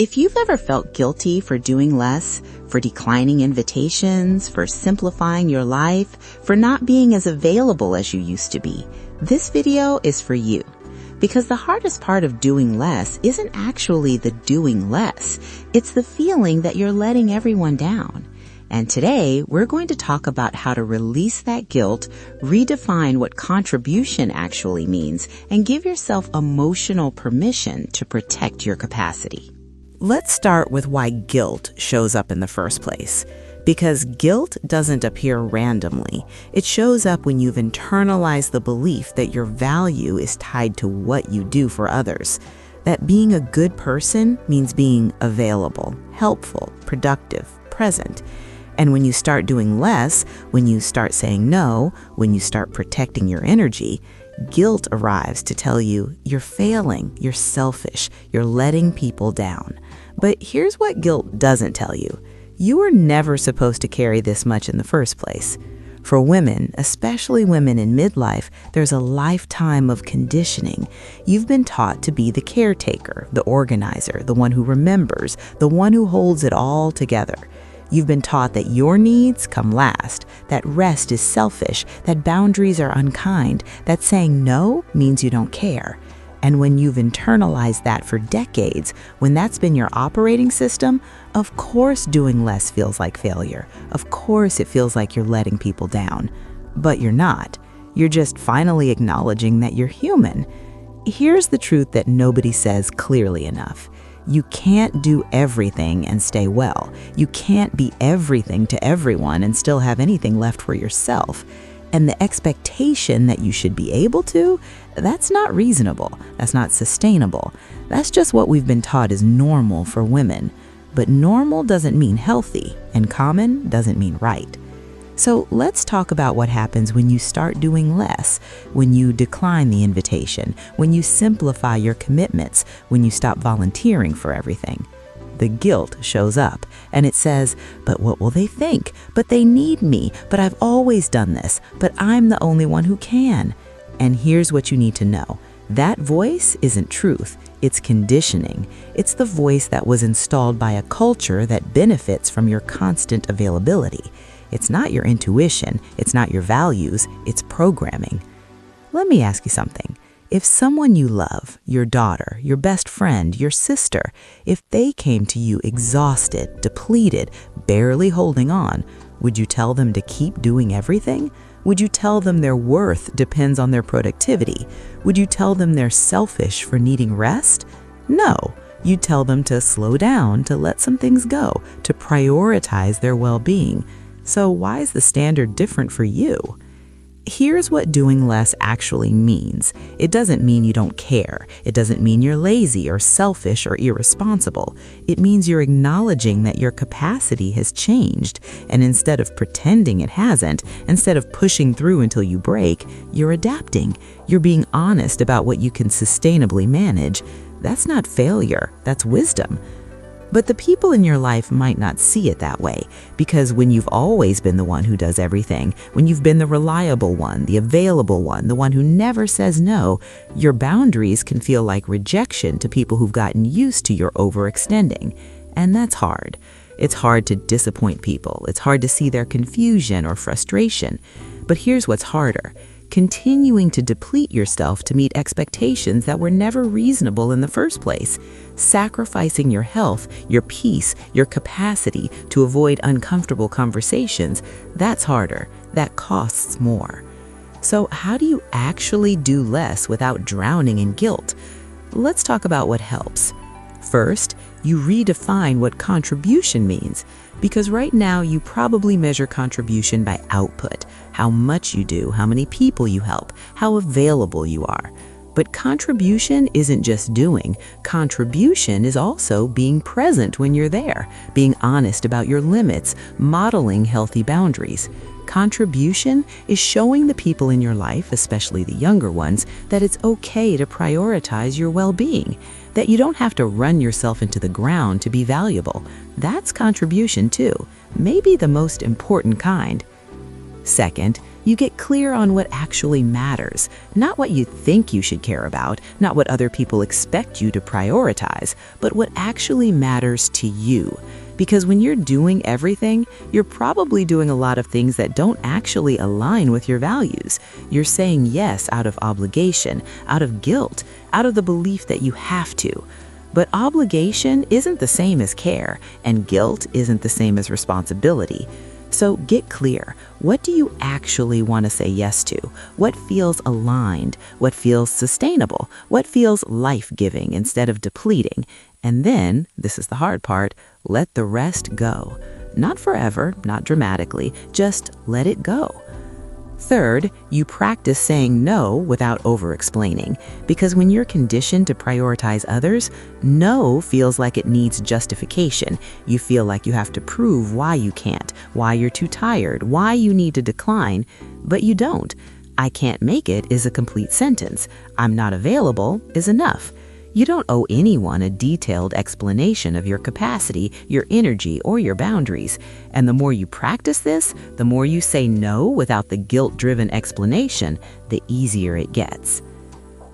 If you've ever felt guilty for doing less, for declining invitations, for simplifying your life, for not being as available as you used to be, this video is for you. Because the hardest part of doing less isn't actually the doing less. It's the feeling that you're letting everyone down. And today, we're going to talk about how to release that guilt, redefine what contribution actually means, and give yourself emotional permission to protect your capacity. Let's start with why guilt shows up in the first place. Because guilt doesn't appear randomly. It shows up when you've internalized the belief that your value is tied to what you do for others. That being a good person means being available, helpful, productive, present. And when you start doing less, when you start saying no, when you start protecting your energy, guilt arrives to tell you you're failing, you're selfish, you're letting people down. But here's what guilt doesn't tell you. You were never supposed to carry this much in the first place. For women, especially women in midlife, there's a lifetime of conditioning. You've been taught to be the caretaker, the organizer, the one who remembers, the one who holds it all together. You've been taught that your needs come last, that rest is selfish, that boundaries are unkind, that saying no means you don't care. And when you've internalized that for decades, when that's been your operating system, of course doing less feels like failure. Of course it feels like you're letting people down. But you're not. You're just finally acknowledging that you're human. Here's the truth that nobody says clearly enough. You can't do everything and stay well. You can't be everything to everyone and still have anything left for yourself. And the expectation that you should be able to, that's not reasonable. That's not sustainable. That's just what we've been taught is normal for women. But normal doesn't mean healthy, and common doesn't mean right. So let's talk about what happens when you start doing less, when you decline the invitation, when you simplify your commitments, when you stop volunteering for everything. The guilt shows up and it says, but what will they think? But they need me. But I've always done this. But I'm the only one who can. And here's what you need to know. That voice isn't truth. It's conditioning. It's the voice that was installed by a culture that benefits from your constant availability. It's not your intuition. It's not your values. It's programming. Let me ask you something. If someone you love, your daughter, your best friend, your sister, if they came to you exhausted, depleted, barely holding on, would you tell them to keep doing everything? Would you tell them their worth depends on their productivity? Would you tell them they're selfish for needing rest? No. You'd tell them to slow down, to let some things go, to prioritize their well-being. So why is the standard different for you? Here's what doing less actually means. It doesn't mean you don't care. It doesn't mean you're lazy or selfish or irresponsible. It means you're acknowledging that your capacity has changed. And instead of pretending it hasn't, instead of pushing through until you break, you're adapting. You're being honest about what you can sustainably manage. That's not failure. That's wisdom. But the people in your life might not see it that way, because when you've always been the one who does everything, when you've been the reliable one, the available one, the one who never says no, your boundaries can feel like rejection to people who've gotten used to your overextending. And that's hard. It's hard to disappoint people. It's hard to see their confusion or frustration. But here's what's harder. Continuing to deplete yourself to meet expectations that were never reasonable in the first place. Sacrificing your health, your peace, your capacity to avoid uncomfortable conversations, that's harder. That costs more. So how do you actually do less without drowning in guilt? Let's talk about what helps. First, you redefine what contribution means, because right now you probably measure contribution by output, how much you do, how many people you help, how available you are. But contribution isn't just doing. Contribution is also being present when you're there, being honest about your limits, modeling healthy boundaries. Contribution is showing the people in your life, especially the younger ones, that it's okay to prioritize your well-being, that you don't have to run yourself into the ground to be valuable. That's contribution too, maybe the most important kind. Second, You get clear on what actually matters, not what you think you should care about, not what other people expect you to prioritize, but what actually matters to you. Because when you're doing everything, you're probably doing a lot of things that don't actually align with your values. You're saying yes out of obligation, out of guilt, out of the belief that you have to. But obligation isn't the same as care, and guilt isn't the same as responsibility. So get clear. What do you actually want to say yes to? What feels aligned? What feels sustainable? What feels life-giving instead of depleting? And then, this is the hard part, let the rest go. Not forever, not dramatically, just let it go. Third, you practice saying no without over-explaining, because when you're conditioned to prioritize others, no feels like it needs justification. You feel like you have to prove why you can't, why you're too tired, why you need to decline, but you don't. I can't make it is a complete sentence. I'm not available is enough. You don't owe anyone a detailed explanation of your capacity, your energy, or your boundaries. And the more you practice this, the more you say no without the guilt-driven explanation, the easier it gets.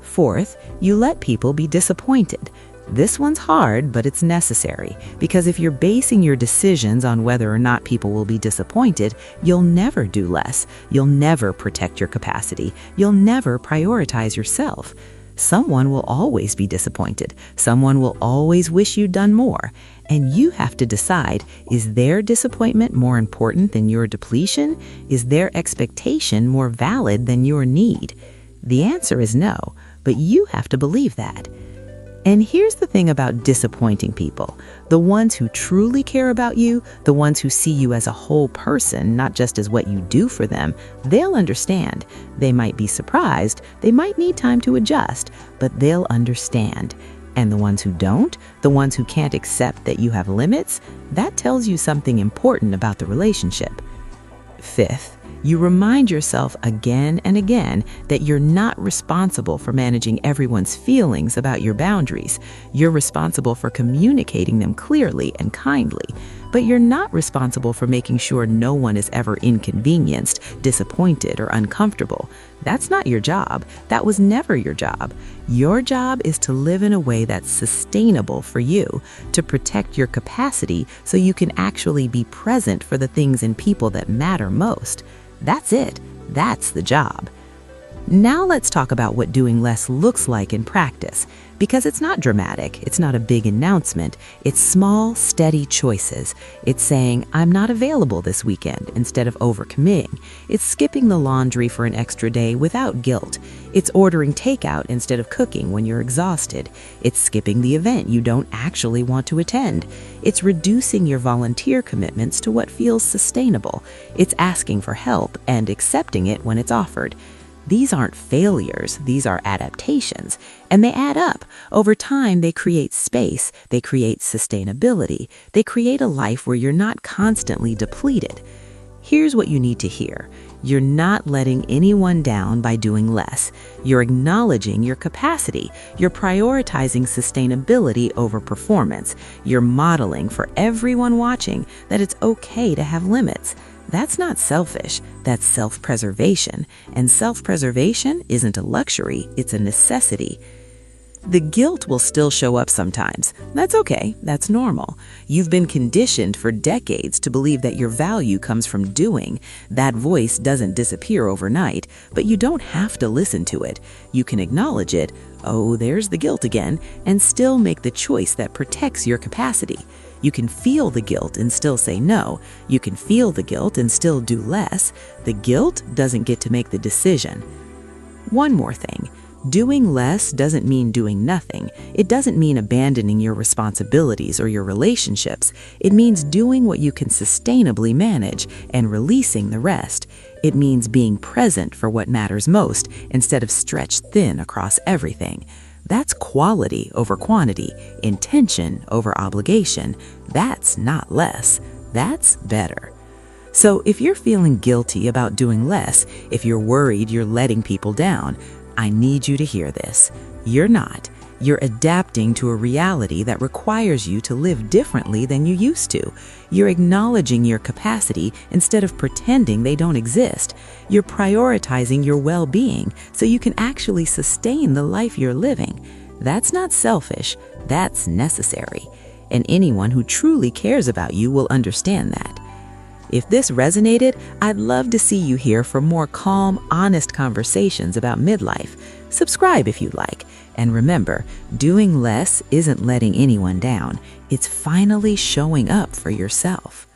Fourth, you let people be disappointed. This one's hard, but it's necessary, because if you're basing your decisions on whether or not people will be disappointed, you'll never do less. You'll never protect your capacity. You'll never prioritize yourself. Someone will always be disappointed. Someone will always wish you'd done more. And you have to decide, is their disappointment more important than your depletion? Is their expectation more valid than your need? The answer is no, but you have to believe that. And here's the thing about disappointing people. The ones who truly care about you, the ones who see you as a whole person, not just as what you do for them, they'll understand. They might be surprised, they might need time to adjust, but they'll understand. And the ones who don't, the ones who can't accept that you have limits, that tells you something important about the relationship. Fifth, you remind yourself again and again that you're not responsible for managing everyone's feelings about your boundaries. You're responsible for communicating them clearly and kindly, but you're not responsible for making sure no one is ever inconvenienced, disappointed, or uncomfortable. That's not your job. That was never your job. Your job is to live in a way that's sustainable for you, to protect your capacity so you can actually be present for the things and people that matter most. That's it. That's the job. Now let's talk about what doing less looks like in practice, because it's not dramatic, it's not a big announcement, it's small, steady choices. It's saying, I'm not available this weekend instead of overcommitting. It's skipping the laundry for an extra day without guilt. It's ordering takeout instead of cooking when you're exhausted. It's skipping the event you don't actually want to attend. It's reducing your volunteer commitments to what feels sustainable. It's asking for help and accepting it when it's offered. These aren't failures, these are adaptations, and they add up. Over time, they create space, they create sustainability, they create a life where you're not constantly depleted. Here's what you need to hear. You're not letting anyone down by doing less. You're acknowledging your capacity. You're prioritizing sustainability over performance. You're modeling for everyone watching that it's okay to have limits. That's not selfish, that's self-preservation. And self-preservation isn't a luxury, it's a necessity. The guilt will still show up sometimes. That's okay, that's normal. You've been conditioned for decades to believe that your value comes from doing. That voice doesn't disappear overnight, but you don't have to listen to it. You can acknowledge it, oh, there's the guilt again, and still make the choice that protects your capacity. You can feel the guilt and still say no. You can feel the guilt and still do less. The guilt doesn't get to make the decision. One more thing. Doing less doesn't mean doing nothing. It doesn't mean abandoning your responsibilities or your relationships. It means doing what you can sustainably manage and releasing the rest. It means being present for what matters most instead of stretched thin across everything. That's quality over quantity, intention over obligation. That's not less. That's better. So if you're feeling guilty about doing less, if you're worried you're letting people down, I need you to hear this. You're not. You're adapting to a reality that requires you to live differently than you used to. You're acknowledging your capacity instead of pretending they don't exist. You're prioritizing your well-being so you can actually sustain the life you're living. That's not selfish, that's necessary. And anyone who truly cares about you will understand that. If this resonated, I'd love to see you here for more calm, honest conversations about midlife. Subscribe if you'd like. And remember, doing less isn't letting anyone down. It's finally showing up for yourself.